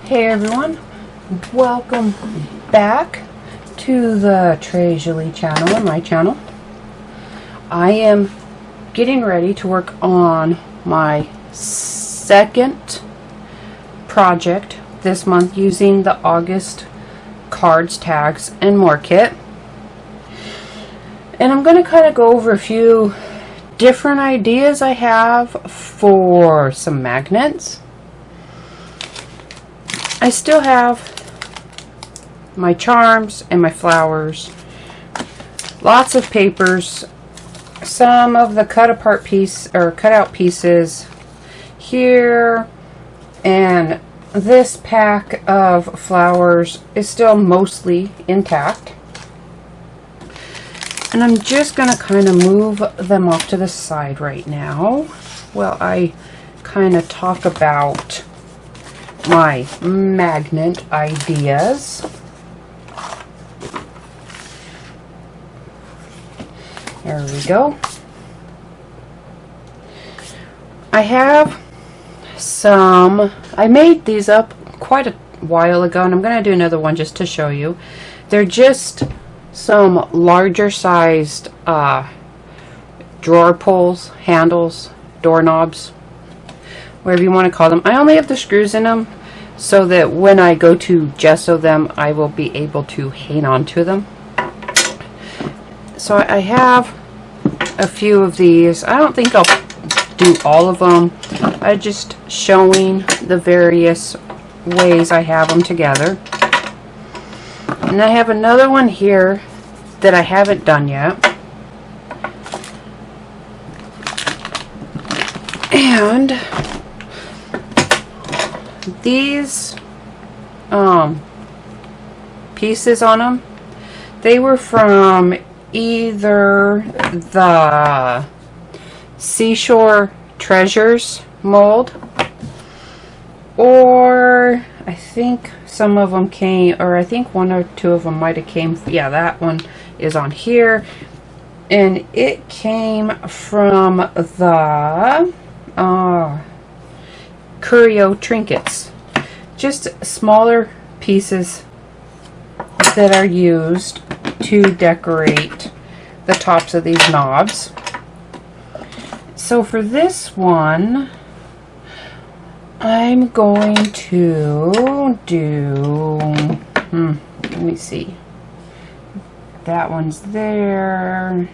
Hey everyone, welcome back to the Tres Jolie channel and my channel. I am getting ready to work on my second project this month using the August cards, tags, and more kit. And I'm going to kind of go over a few different ideas I have for some magnets. I still have my charms and my flowers, lots of papers, some of the cut out pieces here, and this pack of flowers is still mostly intact. And I'm just going to kind of move them off to the side right now while I kind of talk about my magnet ideas. There we go. I have some, I made these up quite a while ago, and I'm going to do another one just to show you. They're just some larger sized drawer pulls, handles, doorknobs, whatever you want to call them. I only have the screws in them so that when I go to gesso them, I will be able to hang on to them. So I have a few of these. I don't think I'll do all of them. I'm just showing the various ways I have them together. And I have another one here that I haven't done yet. And these pieces on them, they were from either the Seashore Treasures mold, or I think some of them came, or I think one or two of them might have came, yeah, that one is on here, and it came from the Curio trinkets, just smaller pieces that are used to decorate the tops of these knobs. So for this one, I'm going to do, let me see, that one's there.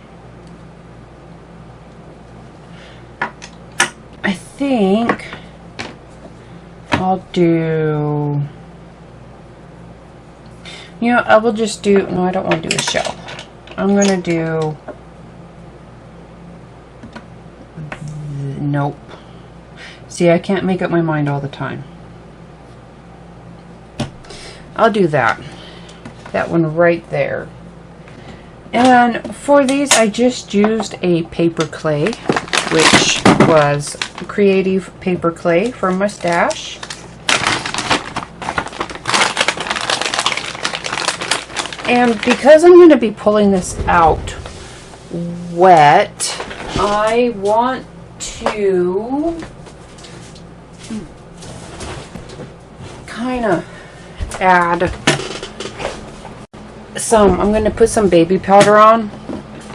I think I'll do, you know, I will just do, no, I don't want to do a shell. I'm going to do, nope. See, I can't make up my mind all the time. I'll do that. That one right there. And for these, I just used a paper clay, which was Creative Paper Clay from my stash. And because I'm going to be pulling this out wet, I want to kind of add some, I'm going to put some baby powder on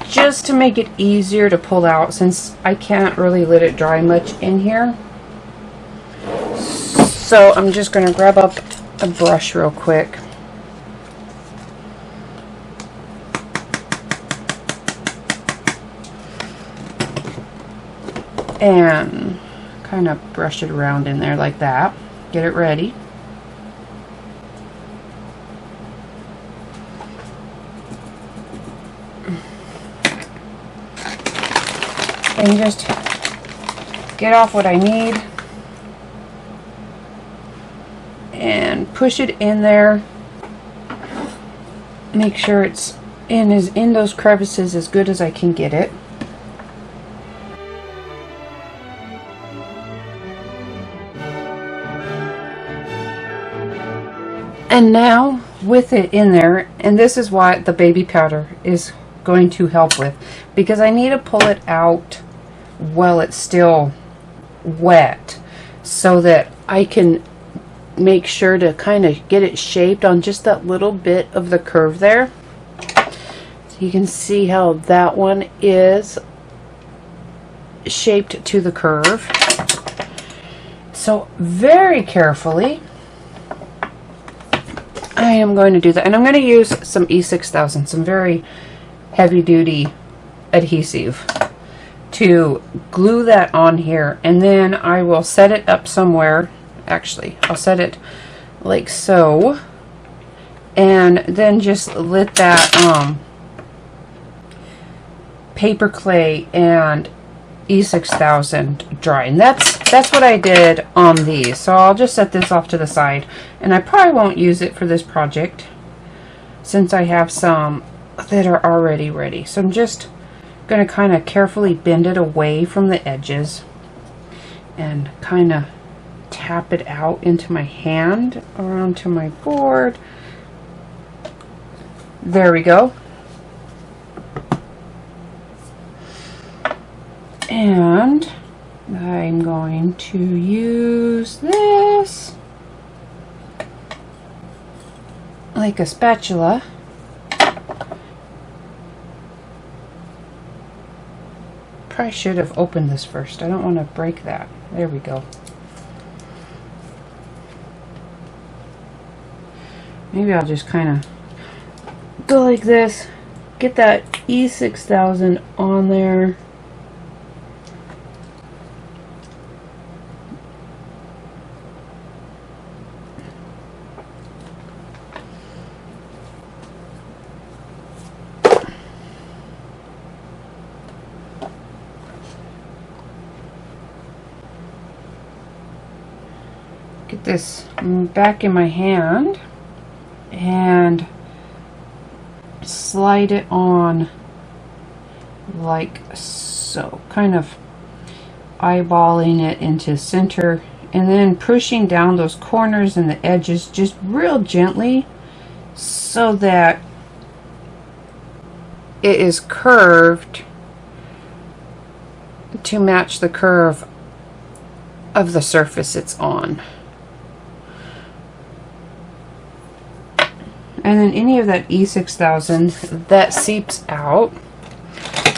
just to make it easier to pull out, since I can't really let it dry much in here. So I'm just going to grab up a brush real quick and kind of brush it around in there like that. Get it ready. And just get off what I need and push it in there. Make sure it's in those crevices as good as I can get it. And now with it in there, and this is what the baby powder is going to help with, because I need to pull it out while it's still wet so that I can make sure to kind of get it shaped on just that little bit of the curve there. So you can see how that one is shaped to the curve. So very carefully I am going to do that, and I'm going to use some E6000, some very heavy duty adhesive, to glue that on here, and then I will set it up somewhere. Actually, I'll set it like so, and then just let that paper clay and E6000 dry. And that's what I did on these. So I'll just set this off to the side, and I probably won't use it for this project since I have some that are already ready. So I'm just going to kind of carefully bend it away from the edges and kind of tap it out into my hand around to my board. There we go. And I'm going to use this like a spatula. Probably should have opened this first. I don't want to break that. There we go. Maybe I'll just kind of go like this, get that E6000 on there. Get this back in my hand and slide it on like so, kind of eyeballing it into center, and then pushing down those corners and the edges just real gently so that it is curved to match the curve of the surface it's on. And then any of that E6000 that seeps out,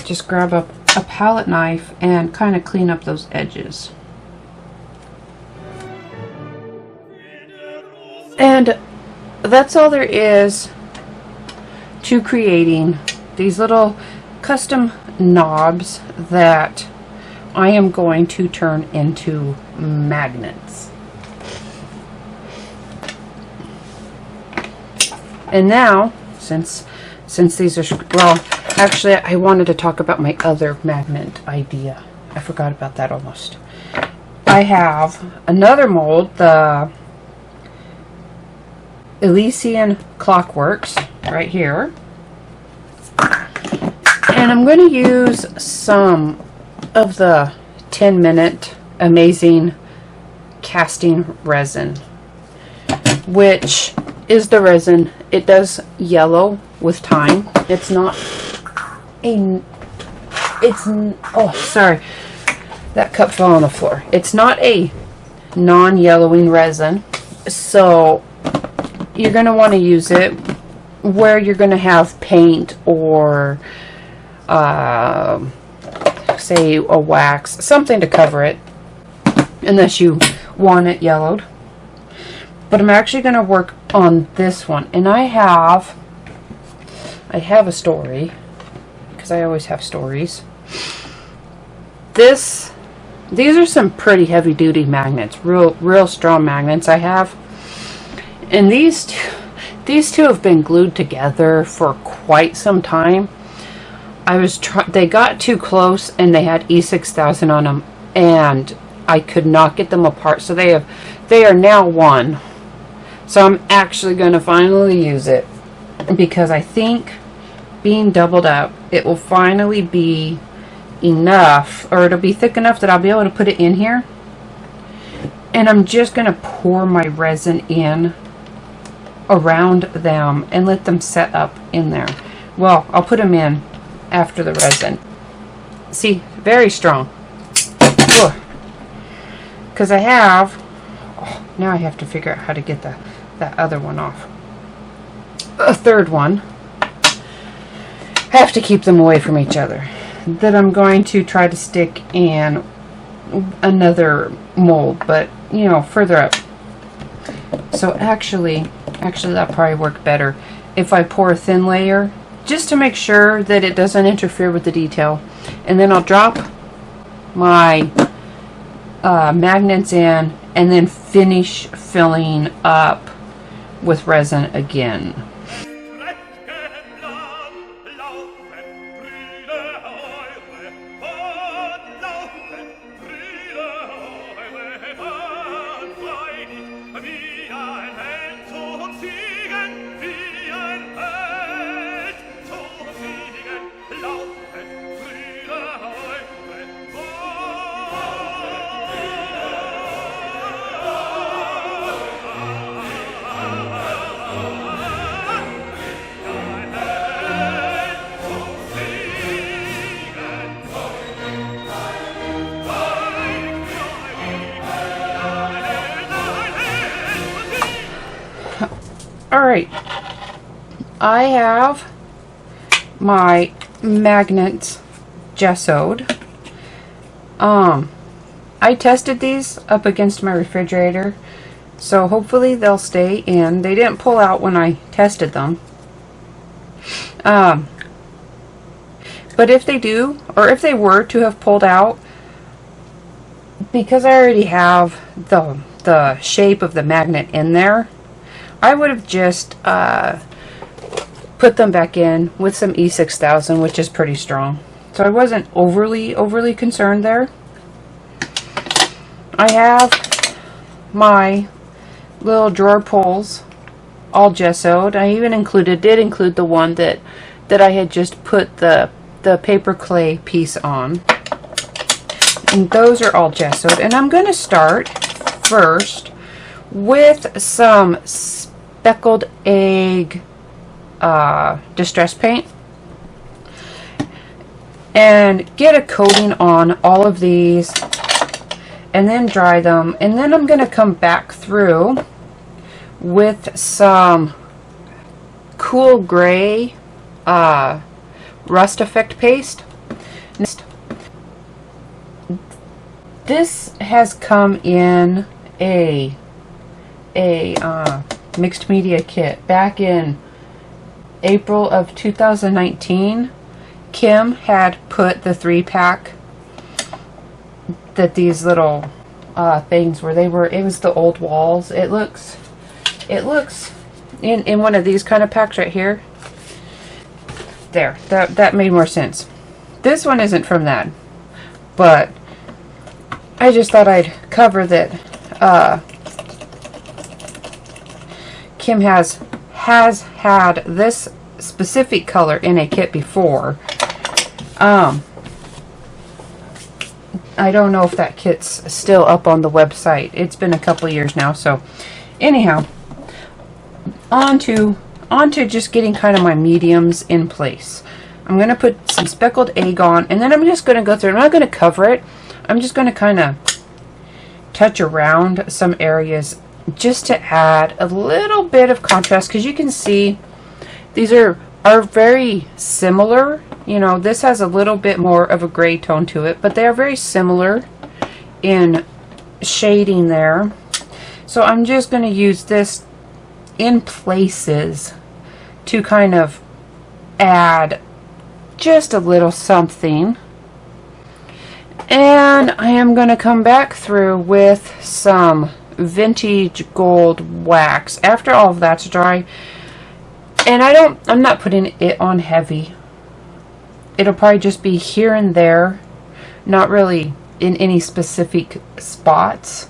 just grab up a palette knife and kind of clean up those edges. And that's all there is to creating these little custom knobs that I am going to turn into magnets. And now, since these are, well, actually I wanted to talk about my other magnet idea. I forgot about that almost. I have another mold, the Elysian Clockworks, right here. And I'm going to use some of the 10-minute amazing casting resin, which is the resin. It does yellow with time. It's not a, oh sorry, that cup fell on the floor. It's not a non-yellowing resin, so you're going to want to use it where you're going to have paint or say a wax, something to cover it, unless you want it yellowed. But I'm actually going to work on this one, and I have a story, because I always have stories. These are some pretty heavy duty magnets, real strong magnets I have, and these two have been glued together for quite some time. They got too close and they had E6000 on them, and I could not get them apart, so they are now one. So I'm actually going to finally use it, because I think being doubled up, it will finally be enough, or it'll be thick enough that I'll be able to put it in here. And I'm just going to pour my resin in around them and let them set up in there. Well, I'll put them in after the resin. See, very strong. Because I have Now I have to figure out how to get that other one off. A third one. Have to keep them away from each other. That I'm going to try to stick in another mold, but you know, further up. So actually that'll probably work better if I pour a thin layer, just to make sure that it doesn't interfere with the detail. And then I'll drop my magnets in and then finish filling up with resin again. Alright, I have my magnets gessoed. I tested these up against my refrigerator, so hopefully they'll stay in. They didn't pull out when I tested them. But if they do, or if they were to have pulled out, because I already have the shape of the magnet in there, I would have just put them back in with some E6000, which is pretty strong. So I wasn't overly concerned there. I have my little drawer pulls all gessoed. I even did include the one that I had just put the paper clay piece on. And those are all gessoed. And I'm going to start first with some speckled egg distress paint and get a coating on all of these and then dry them, and then I'm going to come back through with some cool gray rust effect paste. This has come in a mixed media kit back in April of 2019. Kim had put the 3-pack that these little things where it was the old walls. It looks in one of these kind of packs right here. There, that made more sense. This one isn't from that, but I just thought I'd cover that. Kim has had this specific color in a kit before. I don't know if that kit's still up on the website. It's been a couple years now. So anyhow, on to just getting kind of my mediums in place. I'm going to put some speckled egg on, and then I'm just going to go through. I'm not going to cover it. I'm just going to kind of touch around some areas just to add a little bit of contrast, because you can see these are very similar. You know, this has a little bit more of a gray tone to it, but they are very similar in shading there. So I'm just going to use this in places to kind of add just a little something. And I am going to come back through with some vintage gold wax after all of that's dry. And I'm not putting it on heavy. It'll probably just be here and there, not really in any specific spots.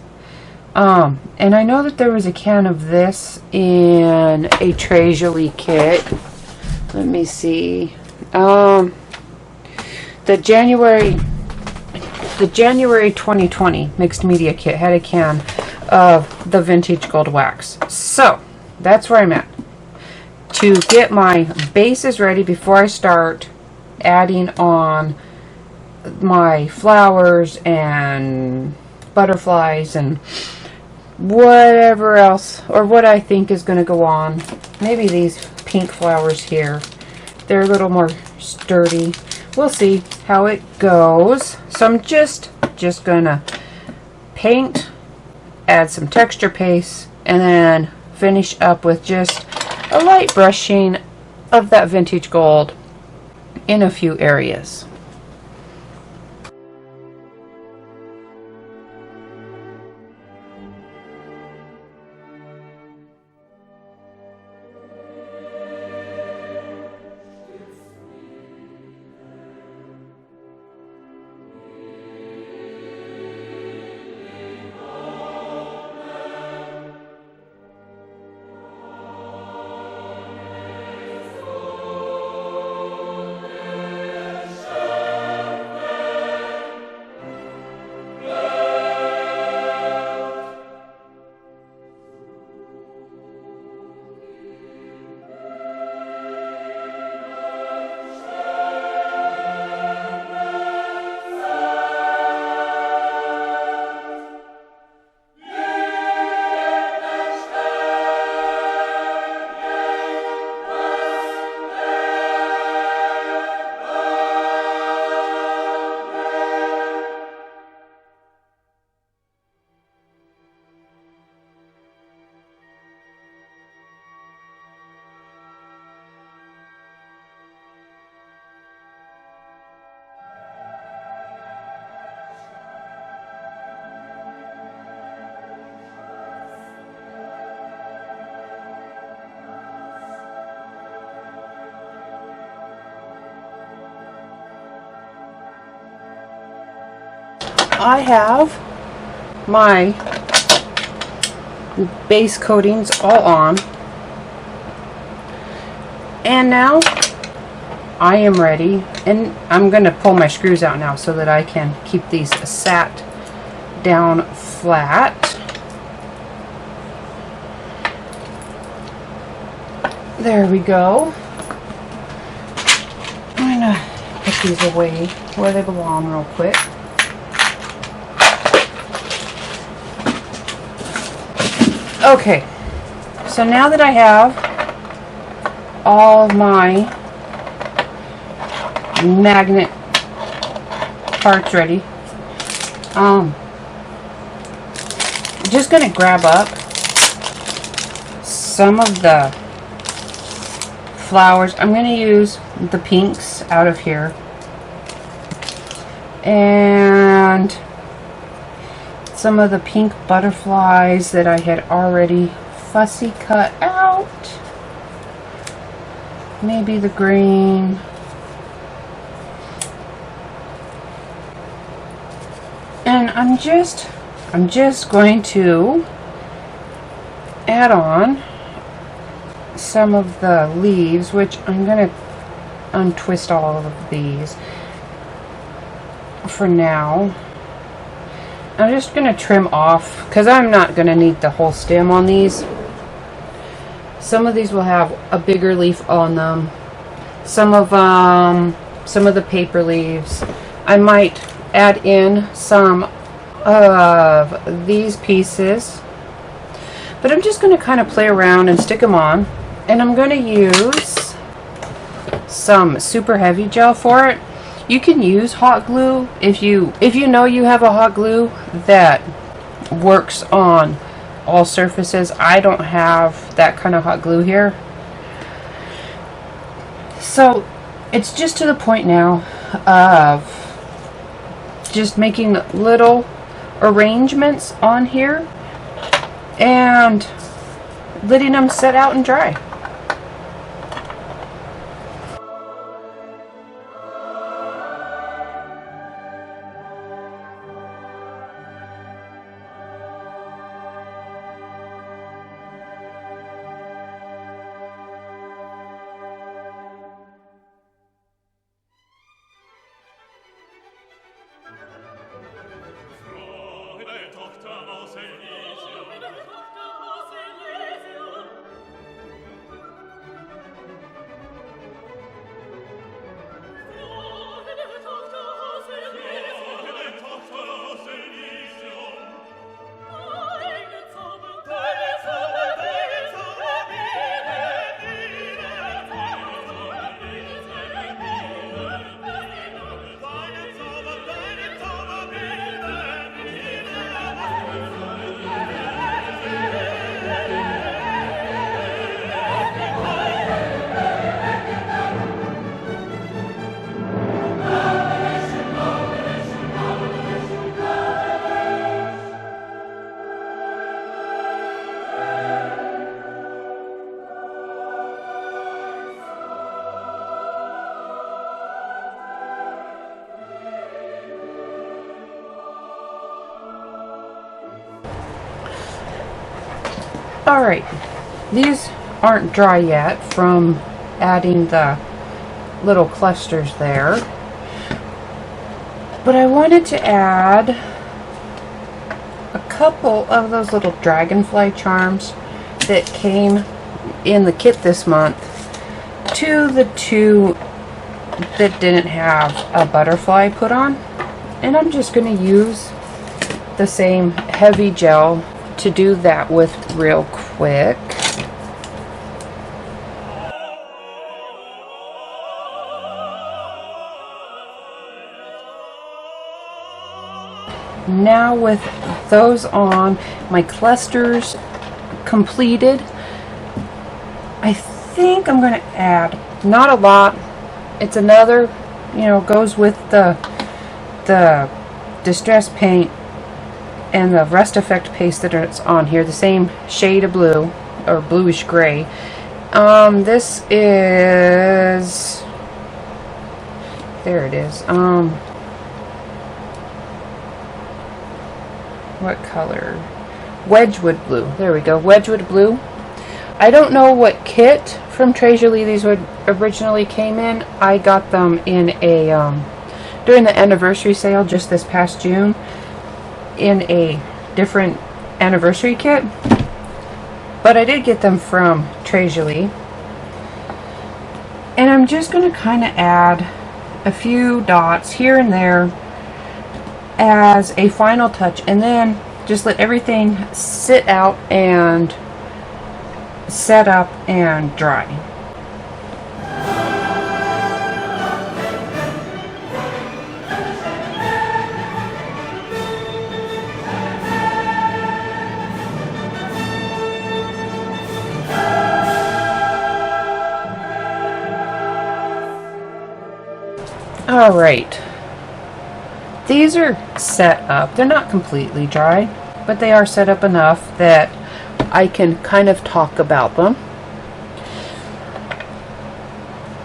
And I know that there was a can of this in a Tres Jolie kit. Let me see. The January 2020 mixed media kit had a can of the vintage gold wax. So that's where I'm at. To get my bases ready before I start adding on my flowers and butterflies and whatever else, or what I think is going to go on. Maybe these pink flowers here. They're a little more sturdy. We'll see how it goes. So I'm just gonna paint, add some texture paste, and then finish up with just a light brushing of that vintage gold in a few areas. I have my base coatings all on, and now I am ready, and I'm going to pull my screws out now so that I can keep these sat down flat. There we go. I'm going to put these away where they belong real quick. Okay, so now that I have all of my magnet parts ready, I'm just going to grab up some of the flowers. I'm going to use the pinks out of here, and some of the pink butterflies that I had already fussy cut out. Maybe the green. And I'm just going to add on some of the leaves, which I'm going to untwist all of these for now. I'm just going to trim off because I'm not going to need the whole stem on these. Some of these will have a bigger leaf on them. Some of the paper leaves. I might add in some of these pieces. But I'm just going to kind of play around and stick them on. And I'm going to use some super heavy gel for it. You can use hot glue if you know you have a hot glue that works on all surfaces. I don't have that kind of hot glue here. So it's just to the point now of just making little arrangements on here and letting them set out and dry. Alright, these aren't dry yet from adding the little clusters there, but I wanted to add a couple of those little dragonfly charms that came in the kit this month to the two that didn't have a butterfly put on, and I'm just going to use the same heavy gel to do that with real quick. Now with those on, my clusters completed, I think I'm going to add, not a lot, it's another, you know, goes with the Distress paint and the Rust Effect paste that is on here, the same shade of blue, or bluish gray. This is, there it is, what color? Wedgwood blue. There we go. Wedgwood blue. I don't know what kit from Tres Jolie these would originally came in. I got them in a during the anniversary sale just this past June in a different anniversary kit. But I did get them from Tres Jolie. And I'm just going to kind of add a few dots here and there as a final touch, and then just let everything sit out and set up and dry. All right. These are set up. They're not completely dry, but they are set up enough that I can kind of talk about them.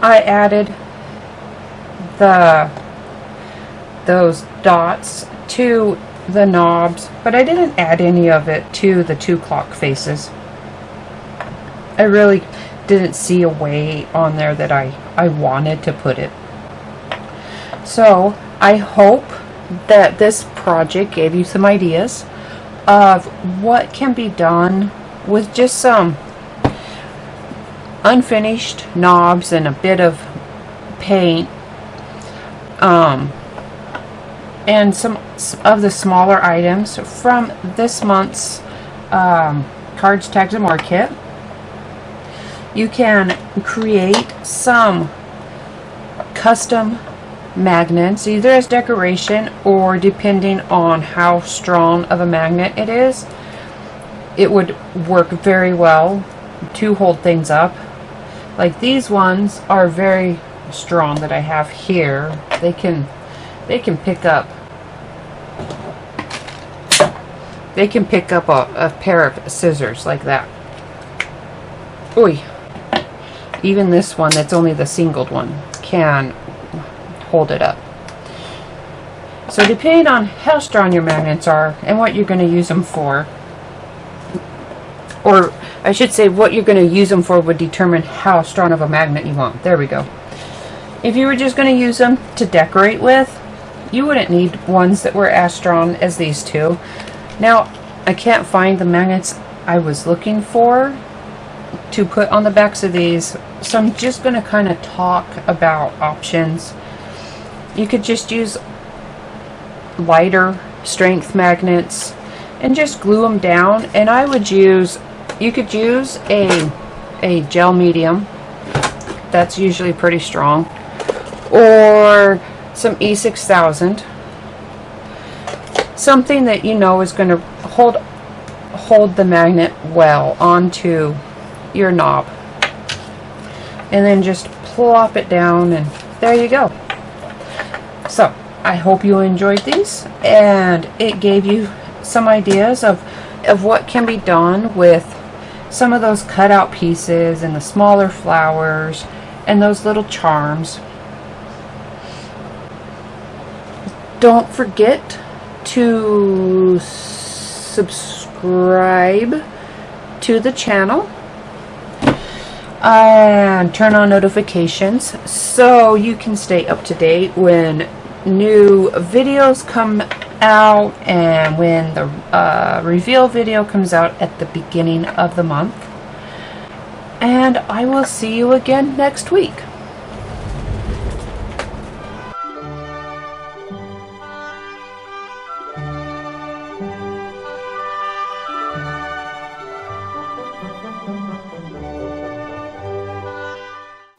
I added those dots to the knobs, but I didn't add any of it to the 2 clock faces. I really didn't see a way on there that I wanted to put it. So I hope that this project gave you some ideas of what can be done with just some unfinished knobs and a bit of paint, and some of the smaller items from this month's Cards, Tags, and More kit. You can create some custom magnets, either as decoration or depending on how strong of a magnet it is. It would work very well to hold things up. Like these ones are very strong that I have here. They can pick up a pair of scissors like that. Oy. Even this one that's only the singled one can hold it up. So depending on how strong your magnets are and what you're going to use them for, or I should say what you're going to use them for would determine how strong of a magnet you want. There we go. If you were just going to use them to decorate with, you wouldn't need ones that were as strong as these two. Now, I can't find the magnets I was looking for to put on the backs of these, so I'm just going to kind of talk about options. You could just use lighter strength magnets and just glue them down, and I would use, you could use a gel medium that's usually pretty strong, or some E6000, something that you know is going to hold the magnet well onto your knob, and then just plop it down, and there you go. So I hope you enjoyed these and it gave you some ideas of what can be done with some of those cutout pieces and the smaller flowers and those little charms. Don't forget to subscribe to the channel and turn on notifications so you can stay up to date when new videos come out and when the reveal video comes out at the beginning of the month. And I will see you again next week.